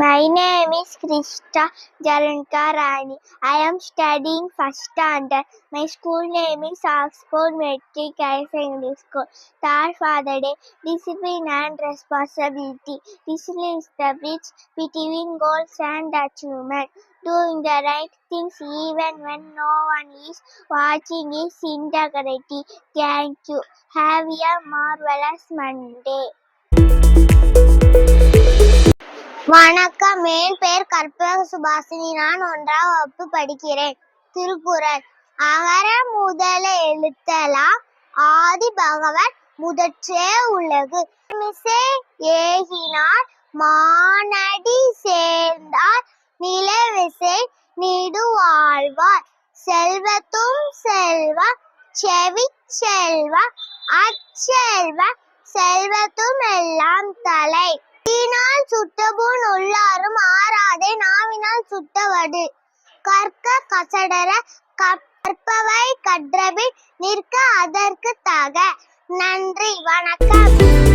My name is Krishna Jaranka Rani. I am studying first standard. My school name is Oxford Metric Higher Secondary School. Third Father Day, discipline and responsibility. Discipline is the bridge between goals and achievement. Doing the right things even when no one is watching is integrity. Thank you. Have a marvelous Monday. வணக்கம். என் பெயர் கற்பக சுபாஷினி. நான் 1ஆம் வகுப்பு படிக்கிறேன். திருக்குறள். அகர முதல எழுத்தெல்லாம் ஆதி பகவன் முதற்றே உலகு. மிசை ஏகினார் மானடி சேர்ந்தார் நிலவிசை நீடு வாழ்வார். செல்வத்தும் செல்வம் செவி செல்வம் அச்செல்வ செல்வத்தும் எல்லாம் தலை. தீயினால் சுட்டபுண் உள்ளாரும் ஆறாதே நாவினால் சுட்டவடு. கற்க கசடர கற்பவை கற்றபின் நிற்க அதற்கு தக. நன்றி. வணக்கம்.